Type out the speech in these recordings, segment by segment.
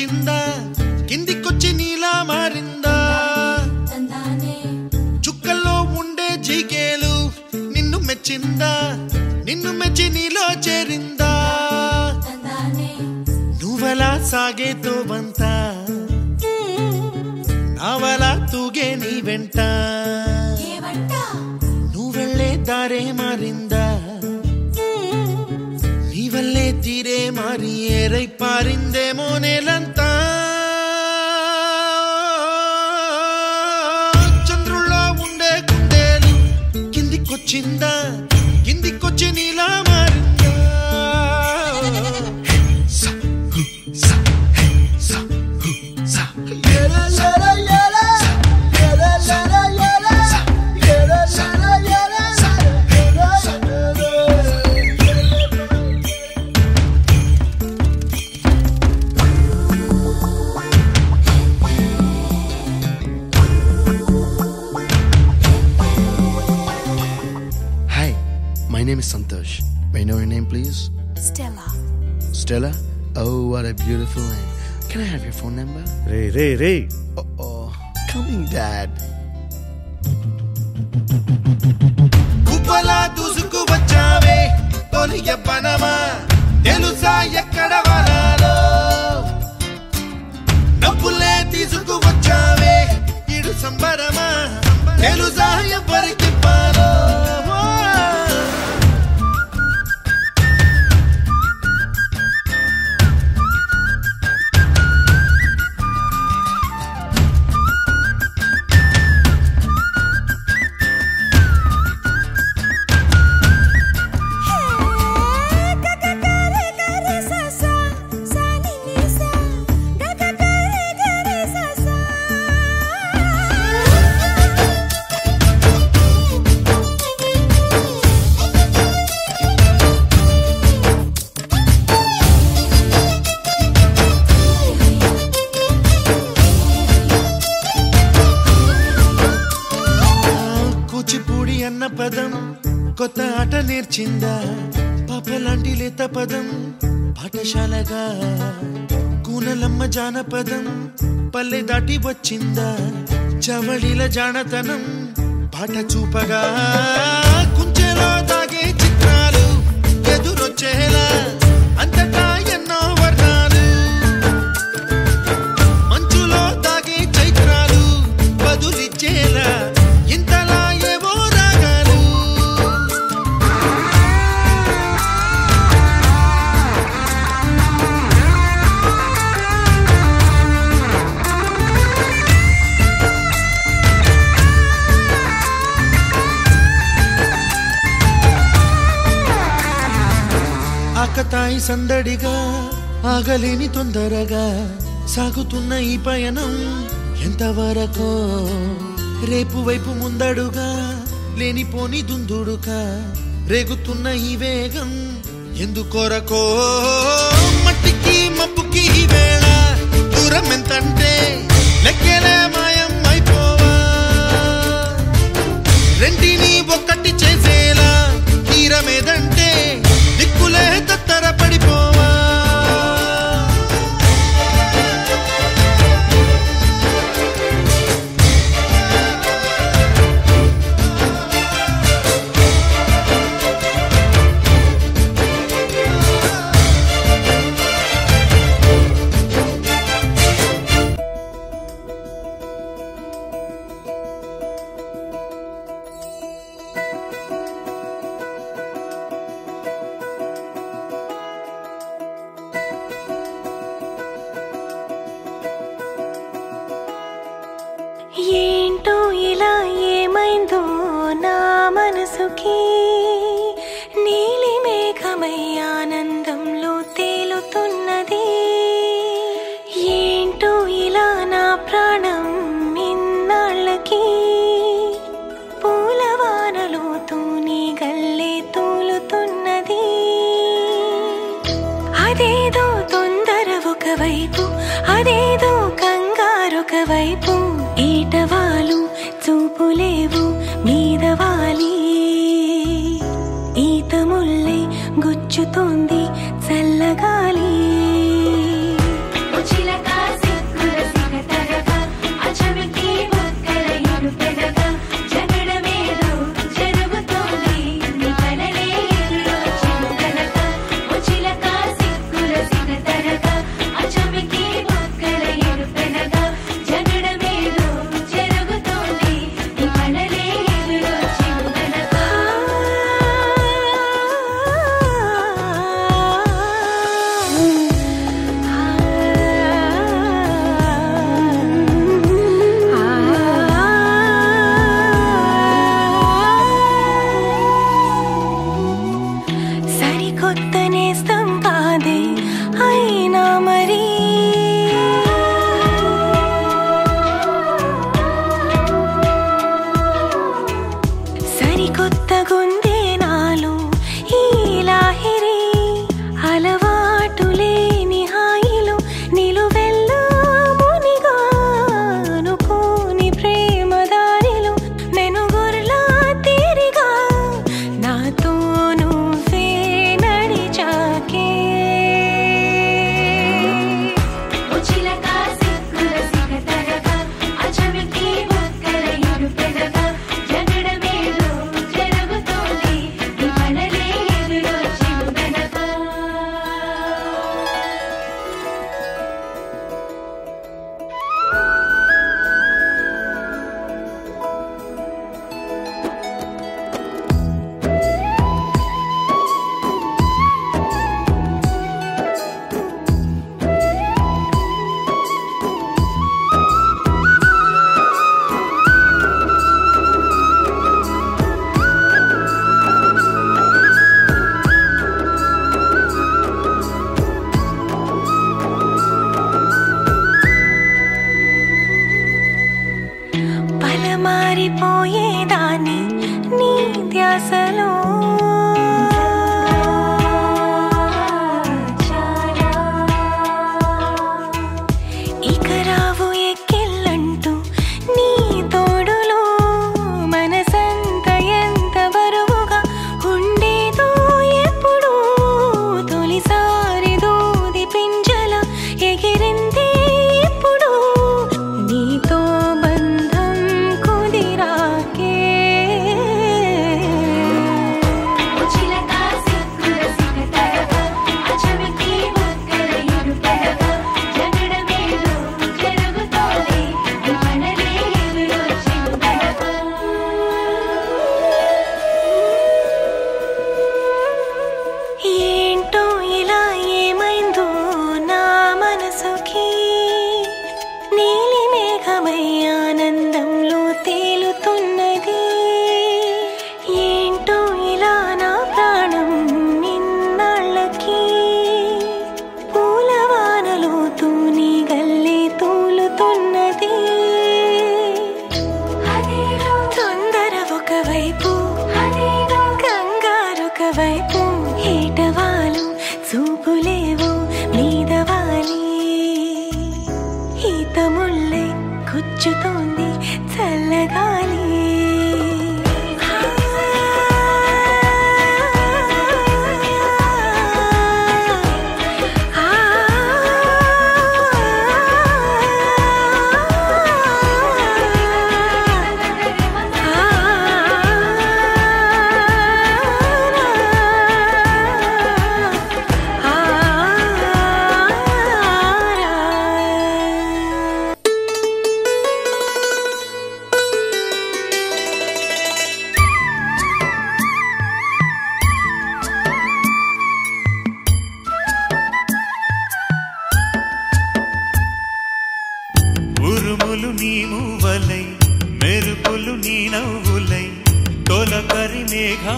వచ్చిందా కిందికొచ్చి నీలా మారిందా చుక్కల్లో ఉండే జీకేలు నిన్ను మెచ్చిందా నిన్ను మెచ్చి నీలో చేరిందా నువ్వలా సాగేతో వంత నావలా తూగే నీ వెంట నువ్వెళ్ళే దారే మారిందా నీవల్లే తీరే మారి ఏరై పారిందేమో నేలంతా చంద్రుల్లో ఉండే కుందేలు కిందికొచ్చిందా కిందికొచ్చి నీలా మారిందా My name is Santosh. May I know your name, please? Stella. Stella? Oh, what a beautiful name. Can I have your phone number? Ray. Oh, coming, Dad. Kupala dusuku vachave, toliya banama, telusa ekkada valalo. Nappule tisuku vachave, idu sambarama, telusa evariki palo. Kuchipudi అన్న పదం కొత్త ఆట నేర్చిందా పాపలాంటి లేత పదం పాఠశాలగా కూనలమ్మ జానపదం పల్లె దాటి వచ్చిందా చవళిల జానతనం పాట చూపగా కుంచెలో దాగే చిత్రాలు ఎదురొచ్చేలా అంతటా ఎన్నో వర్ణాలు మంచులో దాగే చైత్రాలు బదులిచ్చేలా ఇంతలా ఏవో రాగాలు ఆకతాయి సందడిగా ఆగలేని తొందరగా సాగుతున్న ఈ పయనం ఎంతవరకో రేపు వైపు ముందడుగా లేనిపోని దుందుడుగా రేగుతున్న ఈ వేగం ఎందుకొరకో మట్టికి మబ్బుకి ఈ వేళ దూరం ఎంతంటే లెక్కలే మాయం అయిపోవా రెంటిని ఒక్కటి చేసేలా తీరమేదంటే దిక్కులే తత్తర పడిపోవా ఏంటో ఇలా ఏమైందో నా మనసుకి నీలి మేఘమై ఆనందంలో తేలుతున్నది ఏంటో ఇలా నా ప్రాణం ఇన్నాళ్ళకి పూలవానలో తూని గల్లే తూలుతున్నది అదేదో తొందర ఒకవైపు అదేదో కంగారొక వైపు ఈటవాలు చూపులేవు మీదవాలి ఈత ముల్లే గుచ్చుతోంది చల్లగాలి చిలక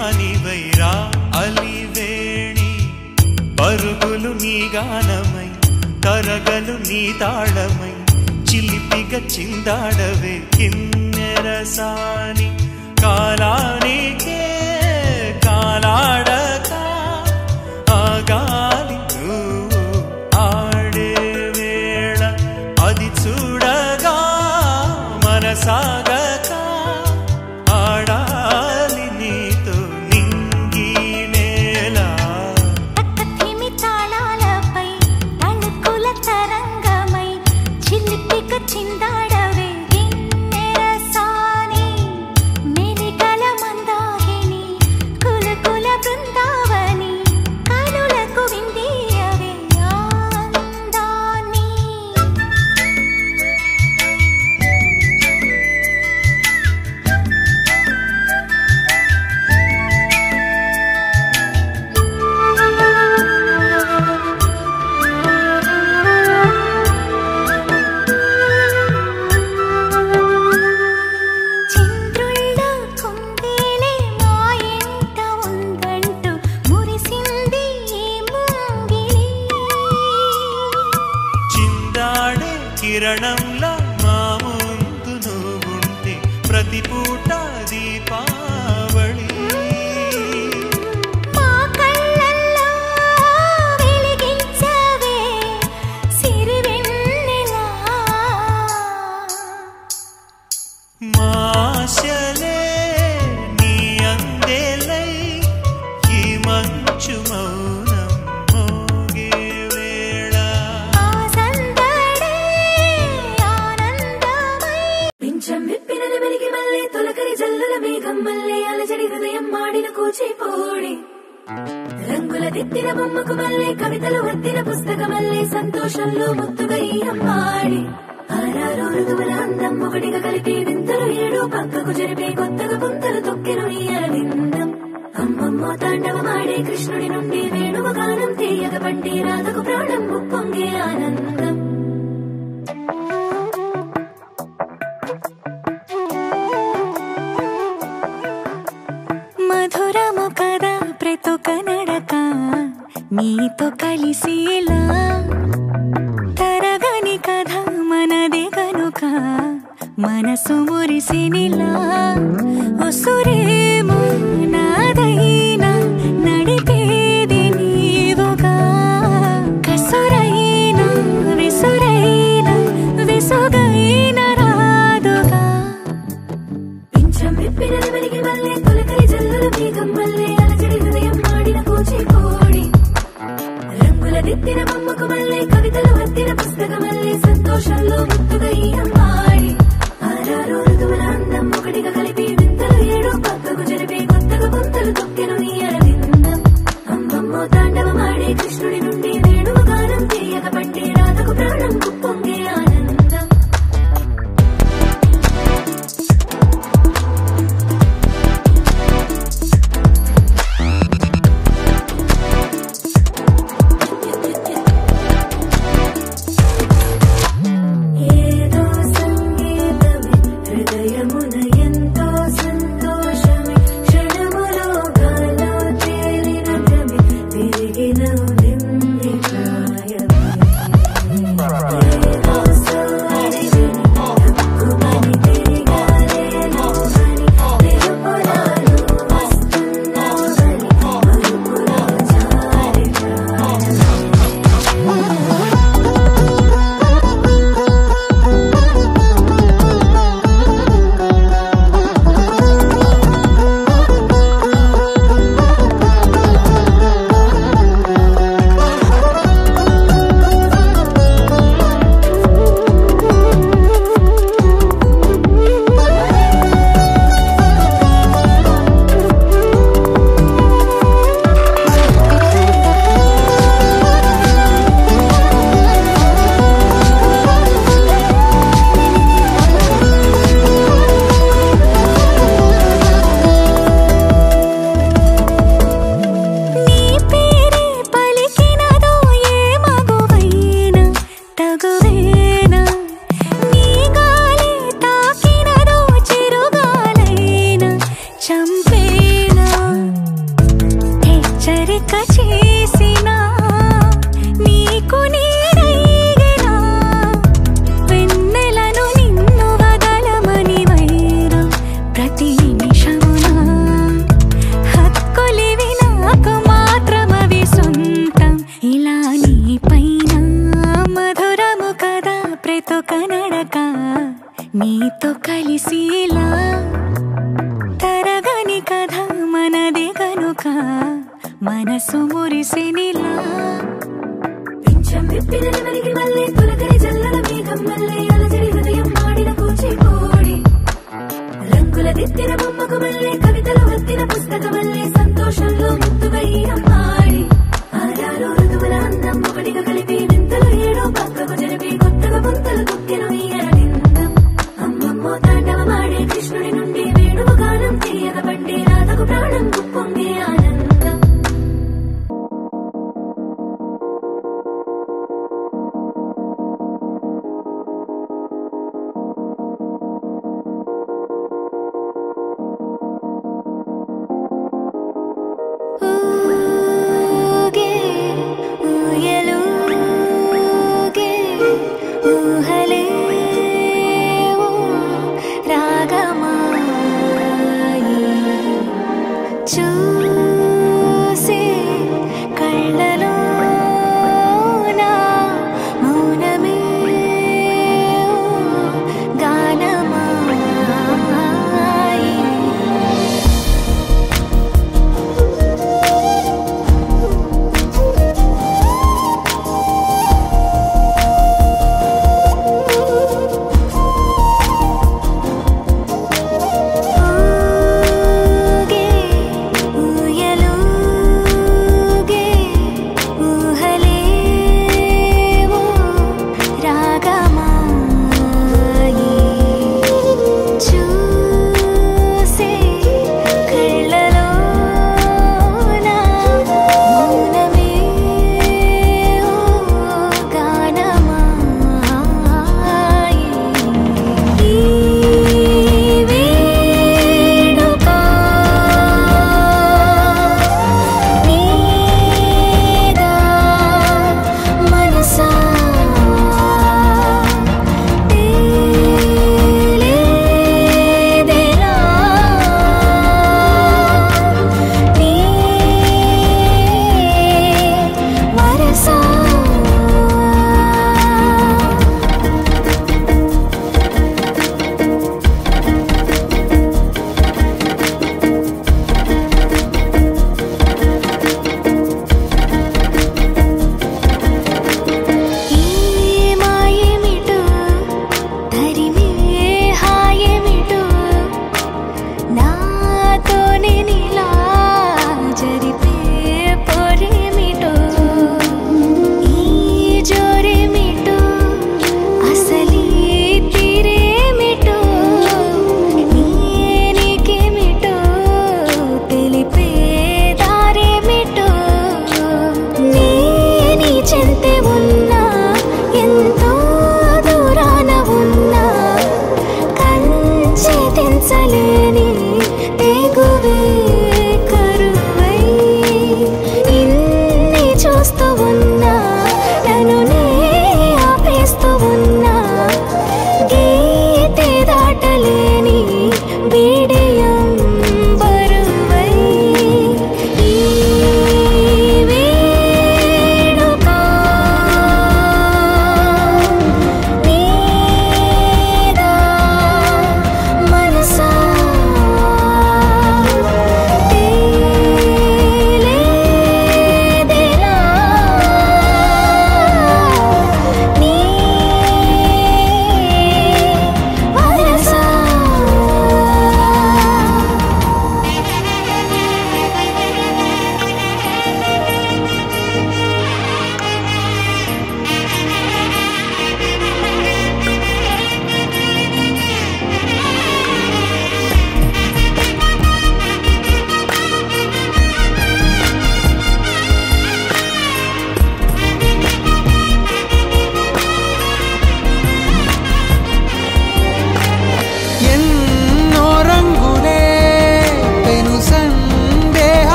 దానివైరా అలివేణి పరుగులు నీ గానమై తరగలు నీ తాళమై చిలిపిగా చిందాడవే కిన్నెరసాని కాలానికే కాలాడక ఆగాలి నువ్వు ఆడే వేళ అది చూడగా మనసాగక ఆడాలి నీతో నింగి నేల తక్కతిమి తాళాలపై తళుకుల తరంగమై చిలిపిక చిందాడవే గిన్నెరసాని మెలికల మందాకిని కులకుల బృందావని కనులకు విందియవే ఆనందాన్ని చంద్రుళ్ళ కుందేలే మా ఇంట ఉందంటూ మురిసింది ఈ ముంగిలి చిందాడే కిరణంలా మా ముందు నువ్వుంటే ప్రతి పూట దీపావళి మా కళ్ళల్లో వెలిగించవే సిరివెన్నెలా మాశలే నీ అందేలై ఈ మంచు మౌనం మోగే వేళ ఆ సందడే ఆనందమై పింఛం విప్పిన నెమలికి మళ్ళీ తొలకరి జల్లుల మేఘం మళ్ళీ అలజడి హృదయం మాడిన కూచిపోడి రంగుల దిద్దిన బొమ్మకు మళ్ళీ కవితలు వద్దిన పుస్తకమల్లే సంతోషంలో ముద్దుగా ఈ అమ్మాడి ఆరారు ఋతువుల అందం ఒకటిగా కలిపి వింతలు ఏడు పక్కకు జరిపే కొత్తగా పుంతలు తొక్కెను ఈ అరవిందం అమ్మమ్మో తాండవమాడే కృష్ణుడి నుండి వేణువు గానం తీయగ పట్టి రాధకు ప్రాణం ఉప్పొంగే ఆనందం మధురము కదా ప్రతొక నడక నీతో కలిసేలా తరగని కథ మనదే కనుక మనసు మురిసినిలా ఉసురేమో నాదైనా నడిపేది నీవుగా కసురైనా విసురైనా విసుగైన రాదుగా పింఛం విప్పిన నెమలికి మళ్ళీ తొలకరి జల్లుల మేఘం మళ్ళీ అలజడి హృదయం మాడిన కూచిపోడి రంగుల దిద్దిన బొమ్మకు మళ్ళీ కవితలు వద్దిన పుస్తకమల్లే సంతోషంలో ముద్దుగా ఈ అమ్మాడి ఆరారు ఋతువుల అందం ఒకటిగా కలిపి మనసు మురిసినిలా పింఛం విప్పిన నెమలికి మళ్ళీ తొలకరి జల్లుల మేఘం మళ్ళీ అలజడి హృదయం మాడిన కూచిపూడి రంగుల దిద్దిన బొమ్మకు మళ్ళీ కవితలు వత్తిన పుస్తకమల్లే సంతోషంలో ముద్దుగా ఈ అమ్మాడి ఆరారు ఋతువుల అందం ఒకటిగా కలిపి వింతలు ఏడో పక్కకు జరిపి కొత్తగా పుంతలు తొక్కెను ఈ అరవిందం అమ్మమ్మో తాండవమాడే కృష్ణుడి నుండి వేణువు గానం తీయగ పండి రాధకు ప్రాణం పొంగే ఆనందం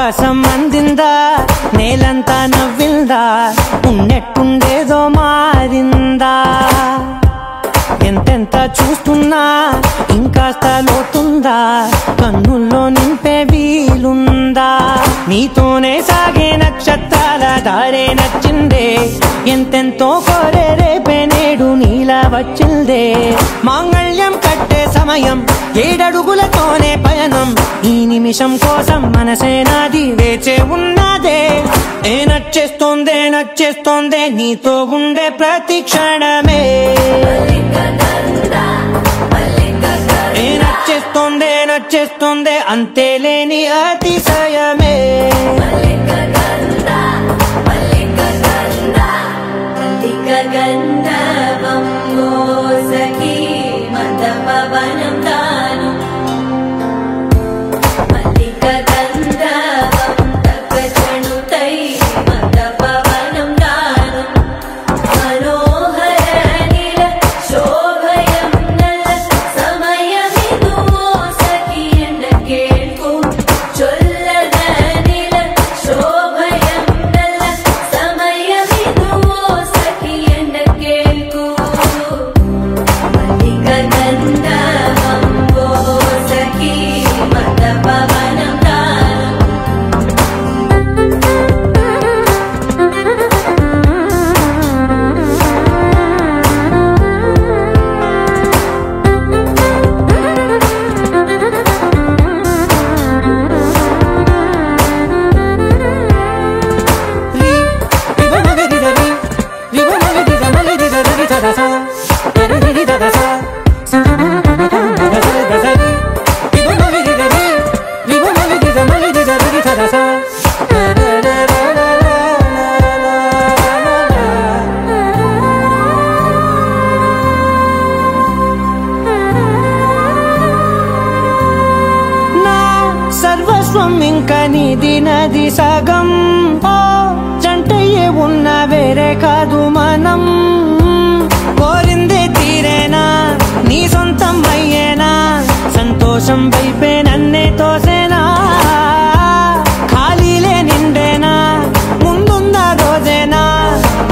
ఆకాశం అందిందా నేలంతా నవ్విందా ఉన్నట్టుండేదో మారిందా ఎంతెంత చూస్తున్నా ఇంకాస్త లోతుందా కన్నుల్లో నింపే వీలుందా నీతోనే సాగే నక్షత్రాల దారే నచ్చిందే ఎంతెంతో కోరే రేపే నేడు నీలా వచ్చిందే మాంగళ్యం కట్టే సమయం 7 అడుగులతోనే పయనం ఈ నిమిషం కోసం మనసే నాది వేచే ఉన్నదే నచ్చేస్తోందే నచ్చేస్తోందే నీతో ఉండే ప్రతి క్షణమే నచ్చేస్తోందే నచ్చేస్తోందే అంతేలేని అతిశయమే గంధర్వం మోసకి మందపవనం తాను మల్లిక గంధర్వం తగ్గచణుతై మందపవనం తాను మనోహర నీల శోభయం నల్ల సమయమిదు మోసకి ఎన్న కేಳ್కు చొల్లద నీల శోభయం నల్ల సమయమిదు మోసకి ఎన్న కేಳ್కు మల్లిక గంధర్వం మోసకి మందపవనం తాను సర్వస్వం ఇంకా నీది నది సగం ఓ జంటయ్యే ఉన్న వేరే కాదు మనం కోరిందే తీరేనా నీ సొంతం అయ్యేనా సంతోషం వైపే నన్నే తోసేనా ఖాళీలే నిండేనా ముందున్న రోజేనా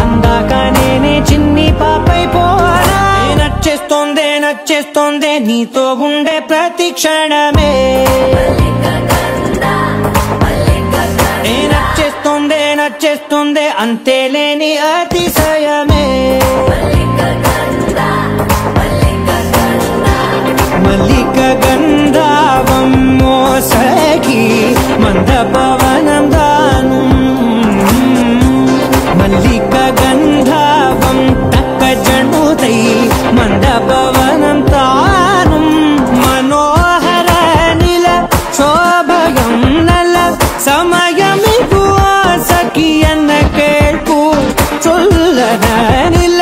అందాక నేనే చిన్ని పాపై పోనా నచ్చేస్తోందే నచ్చేస్తోందే నీతో ఉండే ప్రతి క్షణమే నచ్చేస్తోందే నచ్చేస్తోందే అంతేలేని అతిశయమే మల్లిక గంధర్వం మోసకి మందపవనం దాను మల్లిక గంధర్వం తక్కజణుతై మందపవనం తాను మనోహర నీల శోభయం నల్ల సమయమిదు ఆసకి ఎన్న కేಳ್కు చొల్లద నీల